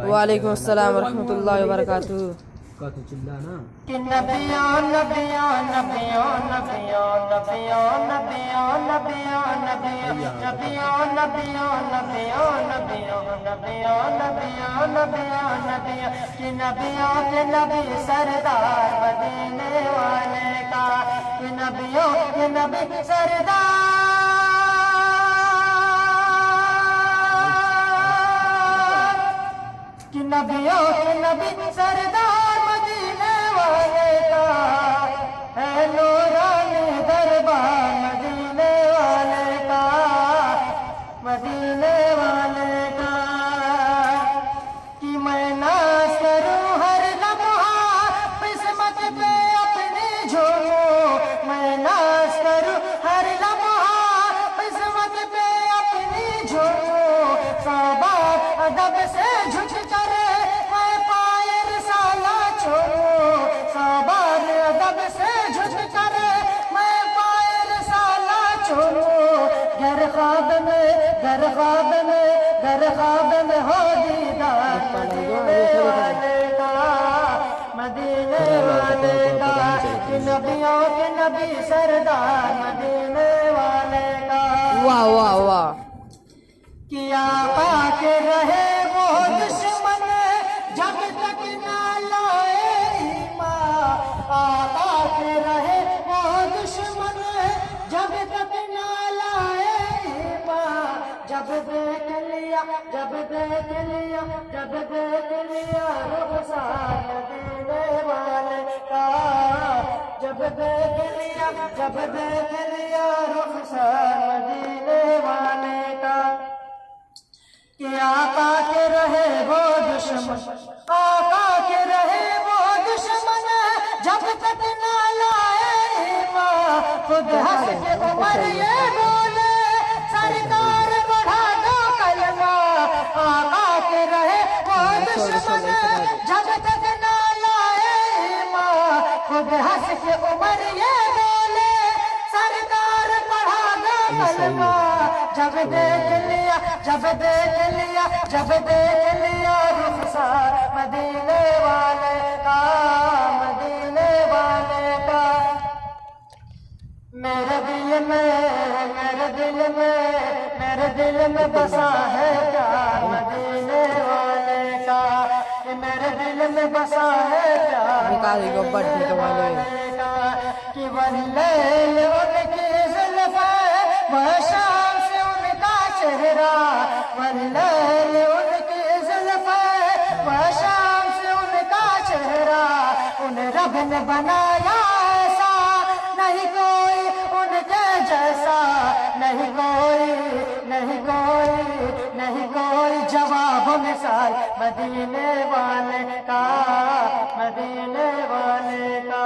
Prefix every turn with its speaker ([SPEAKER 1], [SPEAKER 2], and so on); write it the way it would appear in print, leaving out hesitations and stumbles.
[SPEAKER 1] وعلیکم السلام ورحمۃ اللہ وبرکاتہ.
[SPEAKER 2] کہ نبیوں نبیوں نبیوں نبیوں نبیوں نبیوں نبیوں نبیوں نبیوں نبیوں نبیوں نبیوں نبیوں نبیوں نبیوں نبیوں کہ نبیوں کے نبی سردار مدینے والے کا کہ نبیوں کے نبی سردار کہ نبیوں کے نبی سردار مدینے والے کا ہے نورانی دربار مدینے والے کا مدینے والے کا کہ میں ناز کروں ہر لمحہ قسمت پہ اپنی جھوموں میں ناز کروں ہر لمحہ قسمت پہ اپنی جھوموں سو بار ادب سے جھک کر میں پائے رسالہ چھوڑوں سو بار ادب سے جھک کر میں پائے رسالہ چھوڑوں گر خواب میں گر خواب میں گر خواب میں ہو دیدار مدینے والے کا مدینے والے کا کہ نبیوں کے نبی سردار مدینے والے کا
[SPEAKER 1] واہ واہ واہ.
[SPEAKER 2] کہ آقا کے رہے وہ دشمن جب تک نہ لائے ایمان آقا کے رہے وہ دشمن جب تک نہ لائے ایمان جب دیکھ لیا جب دیکھ لیا جب دیکھ لیا رخسار مدینے والے کا جب دیکھ لیا جب دیکھ لیا رخسار مدینے والے کا کہ آقا کے رہے وہ دشمن آقا کے رہے وہ دشمن جب تک نہ لائے ایمان خود ہنس کے عمر یہ بولے سرکار بڑھا دو کلمہ آقا کے رہے وہ دشمن جب تک نہ لائے ایمان خود ہنس کے عمر یہ بولے سرکار بڑھا دو کلمہ جب دیکھ لیا جب دیکھ لیا جب دیکھ لیا رخسار مدینے والے کا مدینے والے کا میرے دل میں میرے دل میں میرے دل میں بسا ہے پیار مدینے والے کا کہ میرے دل میں بسا ہے پیار مدینے والے کا کہ واللیل ان کی زلفیں وہ شام سے ان کا چہرہ واللیل ان کی زلفیں وہ شام سے ان کا چہرہ انہیں رب نے بنایا ایسا نہیں کوئی ان کے جیسا نہیں کوئی نہیں کوئی نہیں کوئی جواب مثال مدینے والے کا مدینے والے کا.